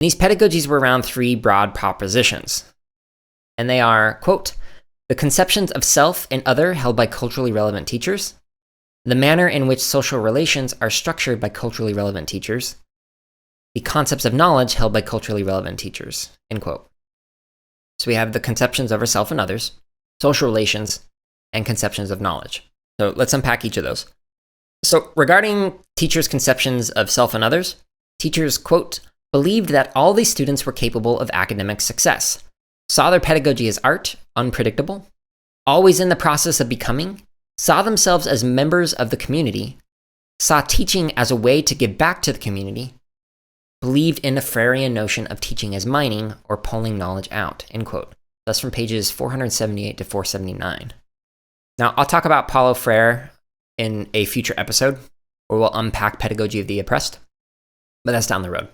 These pedagogies were around three broad propositions. And they are, quote, the conceptions of self and other held by culturally relevant teachers, the manner in which social relations are structured by culturally relevant teachers, the concepts of knowledge held by culturally relevant teachers, end quote. So we have the conceptions of ourself and others, social relations, and conceptions of knowledge. So let's unpack each of those. So regarding teachers' conceptions of self and others, teachers, quote, believed that all these students were capable of academic success, saw their pedagogy as art, unpredictable, always in the process of becoming, saw themselves as members of the community, saw teaching as a way to give back to the community, believed in a Freirean notion of teaching as mining or pulling knowledge out, end quote. That's from pages 478 to 479. Now, I'll talk about Paulo Freire in a future episode, where we'll unpack Pedagogy of the Oppressed, but that's down the road.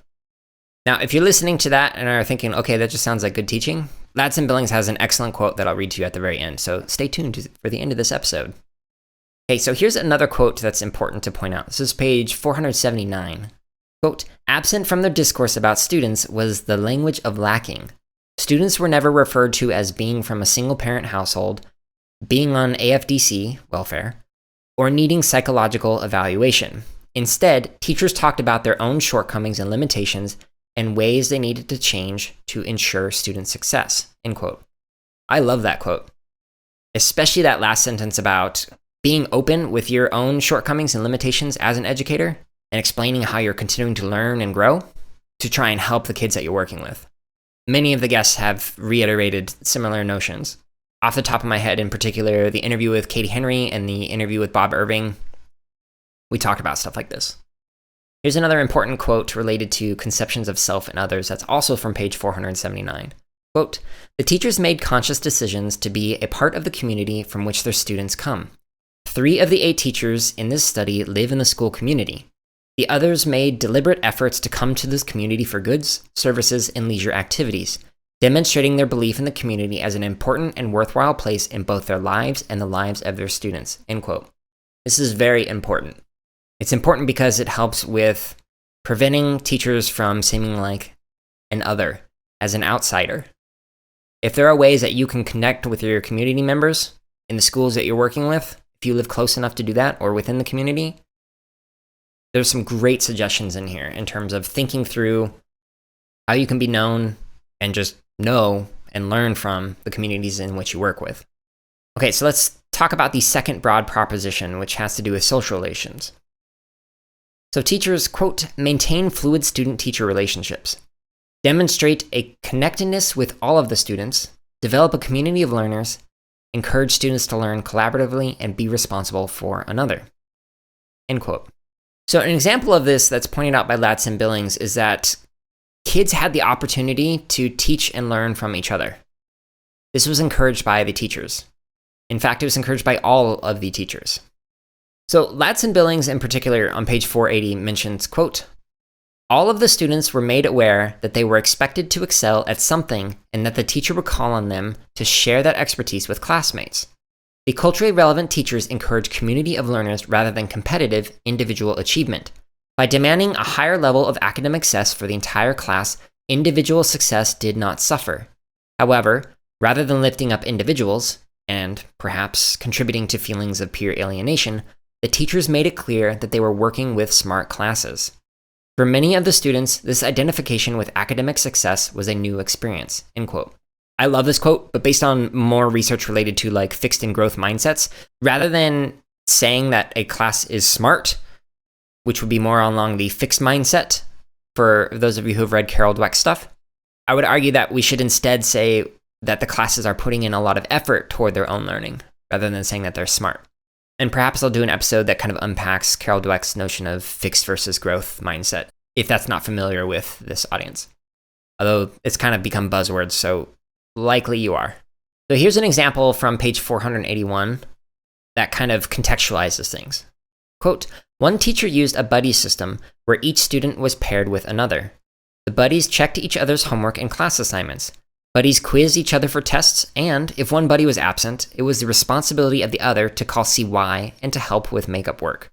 Now, if you're listening to that and are thinking, okay, that just sounds like good teaching, Ladson-Billings has an excellent quote that I'll read to you at the very end, so stay tuned for the end of this episode. Okay, so here's another quote that's important to point out. This is page 479. Quote, absent from their discourse about students was the language of lacking. Students were never referred to as being from a single-parent household, being on AFDC, welfare, or needing psychological evaluation. Instead, teachers talked about their own shortcomings and limitations and ways they needed to change to ensure student success, end quote. I love that quote, especially that last sentence about being open with your own shortcomings and limitations as an educator and explaining how you're continuing to learn and grow to try and help the kids that you're working with. Many of the guests have reiterated similar notions. Off the top of my head, in particular, the interview with Katie Henry and the interview with Bob Irving, we talked about stuff like this. Here's another important quote related to conceptions of self and others that's also from page 479. Quote, the teachers made conscious decisions to be a part of the community from which their students come. 3 of the 8 teachers in this study live in the school community. The others made deliberate efforts to come to this community for goods, services, and leisure activities, demonstrating their belief in the community as an important and worthwhile place in both their lives and the lives of their students, end quote. This is very important. It's important because it helps with preventing teachers from seeming like an other, as an outsider. If there are ways that you can connect with your community members in the schools that you're working with, if you live close enough to do that or within the community, there's some great suggestions in here in terms of thinking through how you can be known and just know and learn from the communities in which you work with. Okay, so let's talk about the second broad proposition, which has to do with social relations. So teachers, quote, maintain fluid student-teacher relationships, demonstrate a connectedness with all of the students, develop a community of learners, encourage students to learn collaboratively and be responsible for another, end quote. So an example of this that's pointed out by Ladson-Billings is that kids had the opportunity to teach and learn from each other. This was encouraged by the teachers. In fact, it was encouraged by all of the teachers. So Ladson-Billings in particular on page 480 mentions, quote, all of the students were made aware that they were expected to excel at something and that the teacher would call on them to share that expertise with classmates. The culturally relevant teachers encourage community of learners rather than competitive individual achievement. By demanding a higher level of academic success for the entire class, individual success did not suffer. However, rather than lifting up individuals, and perhaps contributing to feelings of peer alienation, the teachers made it clear that they were working with smart classes. For many of the students, this identification with academic success was a new experience, end quote. I love this quote, but based on more research related to like fixed and growth mindsets, rather than saying that a class is smart, which would be more along the fixed mindset for those of you who have read Carol Dweck's stuff, I would argue that we should instead say that the classes are putting in a lot of effort toward their own learning, rather than saying that they're smart. And perhaps I'll do an episode that kind of unpacks Carol Dweck's notion of fixed versus growth mindset, if that's not familiar with this audience. Although it's kind of become buzzwords, so likely you are. So here's an example from page 481 that kind of contextualizes things. Quote, one teacher used a buddy system where each student was paired with another. The buddies checked each other's homework and class assignments. Buddies quizzed each other for tests, and if one buddy was absent, it was the responsibility of the other to call CY and to help with makeup work.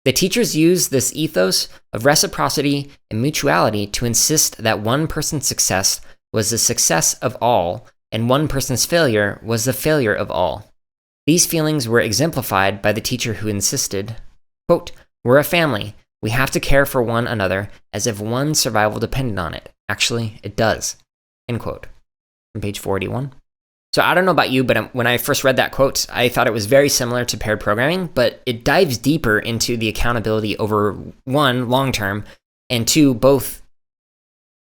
The teachers used this ethos of reciprocity and mutuality to insist that one person's success was the success of all, and one person's failure was the failure of all. These feelings were exemplified by the teacher who insisted, quote, "We're a family. We have to care for one another as if one's survival depended on it. Actually, it does." End quote. From page 481. So I don't know about you, but when I first read that quote, I thought it was very similar to paired programming, but it dives deeper into the accountability over one, long term, and two, both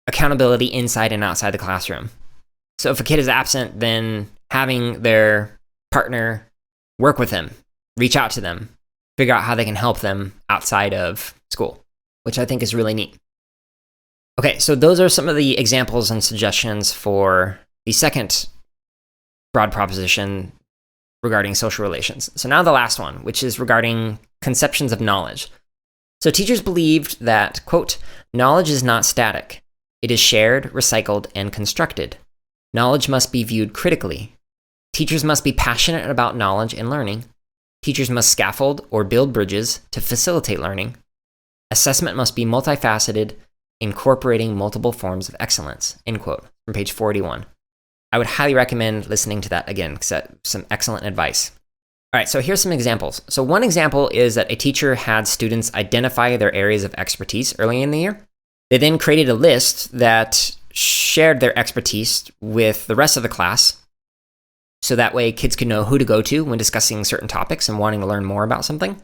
accountability inside and outside the classroom. So if a kid is absent, then having their partner work with them, reach out to them, figure out how they can help them outside of school, which I think is really neat. Okay, so those are some of the examples and suggestions for the second broad proposition regarding social relations. So now the last one, which is regarding conceptions of knowledge. So teachers believed that, quote, "Knowledge is not static. It is shared, recycled, and constructed. Knowledge must be viewed critically. Teachers must be passionate about knowledge and learning. Teachers must scaffold or build bridges to facilitate learning. Assessment must be multifaceted, incorporating multiple forms of excellence." End quote, from page 41. I would highly recommend listening to that again, because that's some excellent advice. All right, so here's some examples. So one example is that a teacher had students identify their areas of expertise early in the year. They then created a list that shared their expertise with the rest of the class, so that way kids could know who to go to when discussing certain topics and wanting to learn more about something.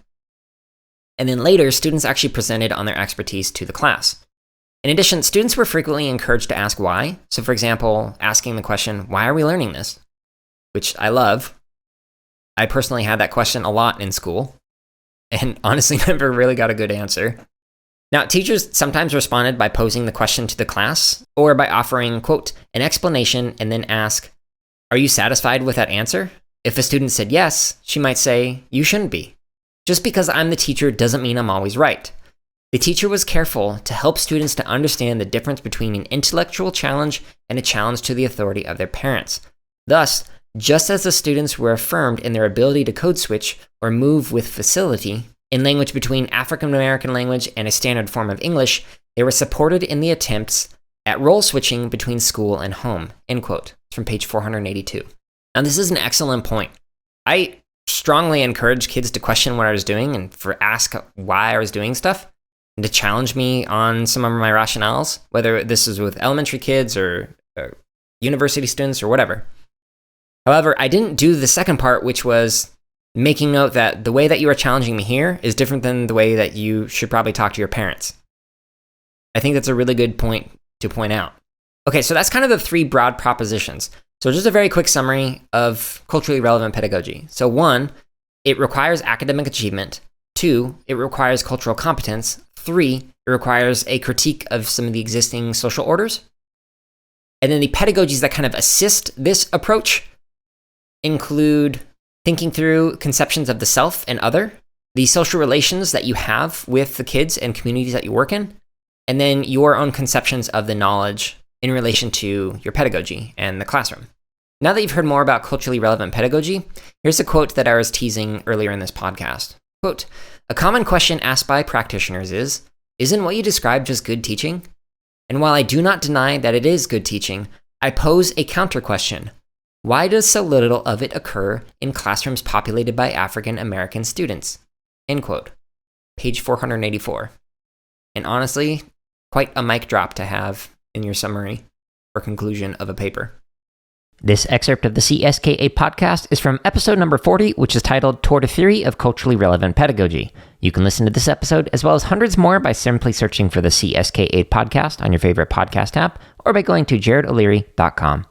And then later, students actually presented on their expertise to the class. In addition, students were frequently encouraged to ask why. So for example, asking the question, "Why are we learning this?" Which I love. I personally had that question a lot in school, and honestly never really got a good answer. Now, teachers sometimes responded by posing the question to the class, or by offering, quote, "an explanation," and then ask, "Are you satisfied with that answer?" If a student said yes, she might say, "You shouldn't be. Just because I'm the teacher doesn't mean I'm always right." The teacher was careful to help students to understand the difference between an intellectual challenge and a challenge to the authority of their parents. Thus, just as the students were affirmed in their ability to code switch or move with facility in language between African American language and a standard form of English, they were supported in the attempts at role switching between school and home. End quote. It's from page 482. Now, this is an excellent point. I strongly encourage kids to question what I was doing and ask why I was doing stuff, and to challenge me on some of my rationales, whether this is with elementary kids or university students or whatever. However, I didn't do the second part, which was making note that the way that you are challenging me here is different than the way that you should probably talk to your parents. I think that's a really good point to point out. Okay, so that's kind of the three broad propositions. So just a very quick summary of culturally relevant pedagogy. So 1, it requires academic achievement. 2, it requires cultural competence. 3, it requires a critique of some of the existing social orders. And then the pedagogies that kind of assist this approach include thinking through conceptions of the self and other, the social relations that you have with the kids and communities that you work in, and then your own conceptions of the knowledge in relation to your pedagogy and the classroom. Now that you've heard more about culturally relevant pedagogy, here's a quote that I was teasing earlier in this podcast. Quote, "A common question asked by practitioners is, isn't what you described just good teaching? And while I do not deny that it is good teaching, I pose a counter question. Why does so little of it occur in classrooms populated by African American students?" End quote. Page 484. And honestly, quite a mic drop to have in your summary or conclusion of a paper. This excerpt of the CSK8 podcast is from episode number 40, which is titled Toward a Theory of Culturally Relevant Pedagogy. You can listen to this episode as well as hundreds more by simply searching for the CSK8 podcast on your favorite podcast app or by going to jaredoleary.com.